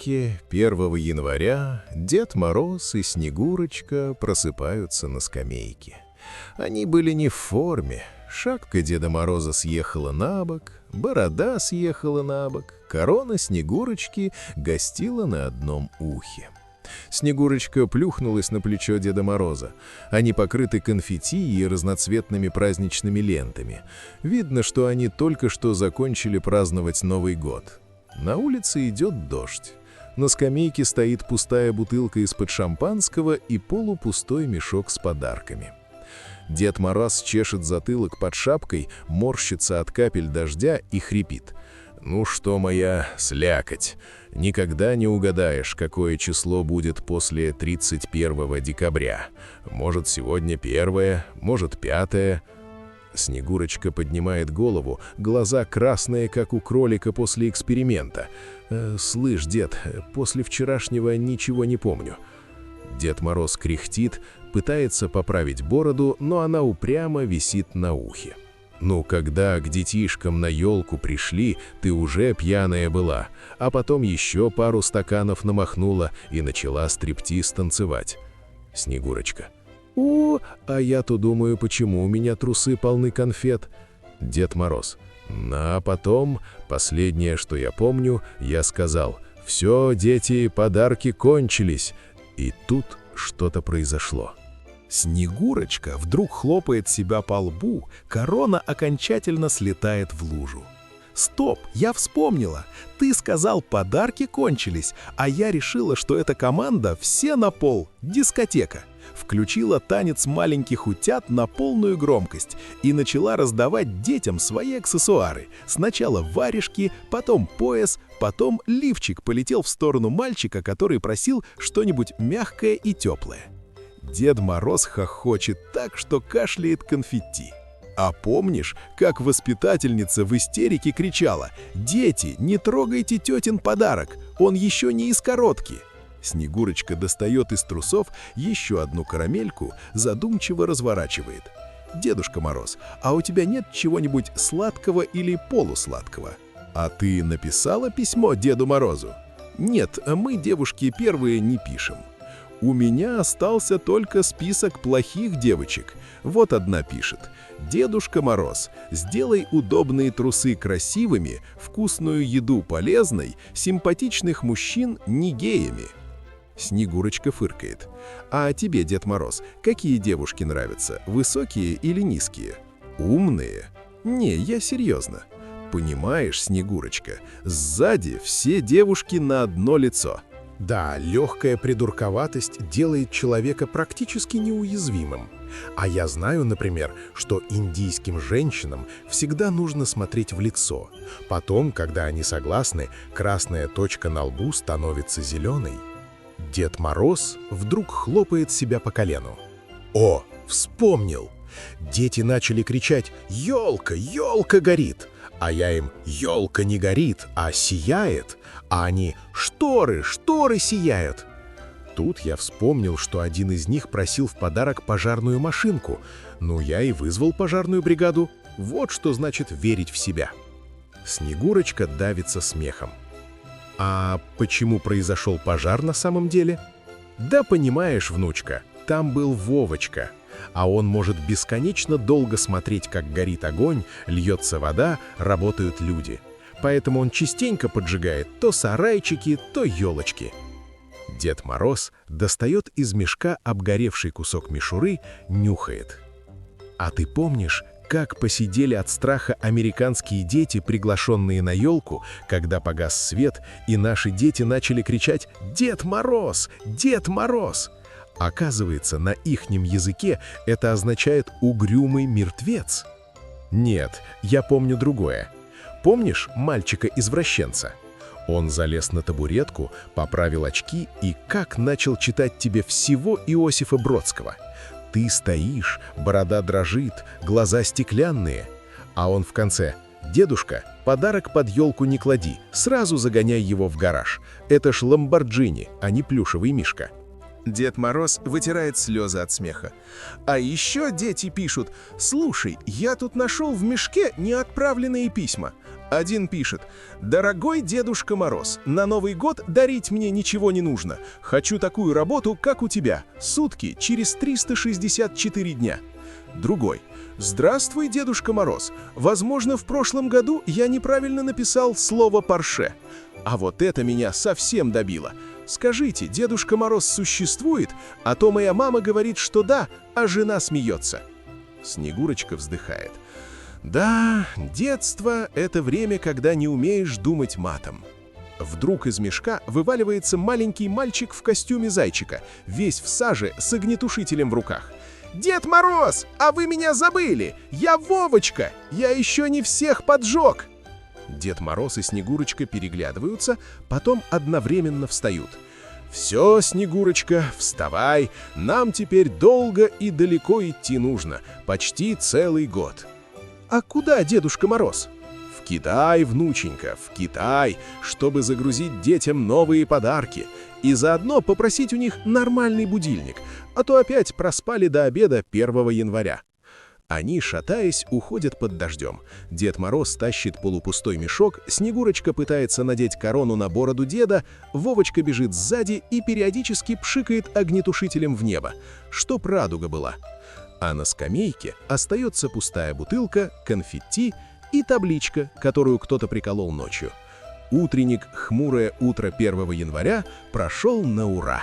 елки 1 января Дед Мороз и Снегурочка просыпаются на скамейке. Они были не в форме. Шапка Деда Мороза съехала на бок, борода съехала на бок, корона Снегурочки гостила на одном ухе. Снегурочка плюхнулась на плечо Деда Мороза. Они покрыты конфетти и разноцветными праздничными лентами. Видно, что они только что закончили праздновать Новый год. На улице идет дождь. На скамейке стоит пустая бутылка из-под шампанского и полупустой мешок с подарками. Дед Мороз чешет затылок под шапкой, морщится от капель дождя и хрипит. «Ну что, моя слякоть, никогда не угадаешь, какое число будет после 31 декабря. Может, сегодня 1, может, 5. Снегурочка поднимает голову, глаза красные, как у кролика после эксперимента. «Слышь, дед, после вчерашнего ничего не помню». Дед Мороз кряхтит, пытается поправить бороду, но она упрямо висит на ухе. «Ну, когда к детишкам на елку пришли, ты уже пьяная была, а потом еще пару стаканов намахнула и начала стриптиз танцевать». Снегурочка. «О, а я-то думаю, почему у меня трусы полны конфет?» Дед Мороз. А потом, последнее, что я помню, я сказал: «Все, дети, подарки кончились». И тут что-то произошло. Снегурочка вдруг хлопает себя по лбу, корона окончательно слетает в лужу. «Стоп, я вспомнила! Ты сказал, подарки кончились, а я решила, что эта команда все на пол, дискотека». Включила танец маленьких утят на полную громкость и начала раздавать детям свои аксессуары. Сначала варежки, потом пояс, потом лифчик полетел в сторону мальчика, который просил что-нибудь мягкое и теплое. Дед Мороз хохочет так, что кашляет конфетти. А помнишь, как воспитательница в истерике кричала: «Дети, не трогайте тетин подарок, он еще не из коротки». Снегурочка достает из трусов еще одну карамельку, задумчиво разворачивает. «Дедушка Мороз, а у тебя нет чего-нибудь сладкого или полусладкого? А ты написала письмо Деду Морозу?» «Нет, мы, девушки, первые не пишем. У меня остался только список плохих девочек. Вот одна пишет: «Дедушка Мороз, сделай удобные трусы красивыми, вкусную еду полезной, симпатичных мужчин не геями». Снегурочка фыркает. «А тебе, Дед Мороз, какие девушки нравятся, высокие или низкие? Умные?» «Не, я серьезно. Понимаешь, Снегурочка, сзади все девушки на одно лицо». Да, легкая придурковатость делает человека практически неуязвимым. А я знаю, например, что индийским женщинам всегда нужно смотреть в лицо. Потом, когда они согласны, красная точка на лбу становится зеленой. Дед Мороз вдруг хлопает себя по колену. «О, вспомнил!» Дети начали кричать: «Елка, елка горит!» А я им: «Елка не горит, а сияет!» А они: «Шторы, шторы сияют!» Тут я вспомнил, что один из них просил в подарок пожарную машинку. Ну, я и вызвал пожарную бригаду. Вот что значит верить в себя. Снегурочка давится смехом. А почему произошел пожар на самом деле? Да понимаешь, внучка, там был Вовочка. А он может бесконечно долго смотреть, как горит огонь, льется вода, работают люди. Поэтому он частенько поджигает то сарайчики, то елочки. Дед Мороз достает из мешка обгоревший кусок мишуры, нюхает. А ты помнишь, как посидели от страха американские дети, приглашенные на елку, когда погас свет, и наши дети начали кричать: «Дед Мороз! Дед Мороз!» Оказывается, на ихнем языке это означает «угрюмый мертвец». Нет, я помню другое. Помнишь мальчика-извращенца? Он залез на табуретку, поправил очки и как начал читать тебе всего Иосифа Бродского. Ты стоишь, борода дрожит, глаза стеклянные. А он в конце: «Дедушка, подарок под елку не клади, сразу загоняй его в гараж. Это ж Ламборджини, а не плюшевый мишка». Дед Мороз вытирает слезы от смеха. А еще дети пишут: «Слушай, я тут нашел в мешке неотправленные письма. Один пишет: «Дорогой Дедушка Мороз, на Новый год дарить мне ничего не нужно. Хочу такую работу, как у тебя, сутки через 364 дня». Другой: «Здравствуй, Дедушка Мороз. Возможно, в прошлом году я неправильно написал слово «Порше». А вот это меня совсем добило. Скажите, Дедушка Мороз существует? А то моя мама говорит, что да, а жена смеется». Снегурочка вздыхает. «Да, детство — это время, когда не умеешь думать матом». Вдруг из мешка вываливается маленький мальчик в костюме зайчика, весь в саже с огнетушителем в руках. «Дед Мороз, а вы меня забыли! Я Вовочка! Я еще не всех поджег!» Дед Мороз и Снегурочка переглядываются, потом одновременно встают. «Все, Снегурочка, вставай, нам теперь долго и далеко идти нужно, почти целый год». «А куда, Дедушка Мороз?» «В Китай, внученька, в Китай, чтобы загрузить детям новые подарки и заодно попросить у них нормальный будильник, а то опять проспали до обеда 1 января». Они, шатаясь, уходят под дождем. Дед Мороз тащит полупустой мешок, Снегурочка пытается надеть корону на бороду деда, Вовочка бежит сзади и периодически пшикает огнетушителем в небо, чтоб радуга была. А на скамейке остается пустая бутылка, конфетти и табличка, которую кто-то приколол ночью. Утренник «Хмурое утро 1 января» прошел на ура.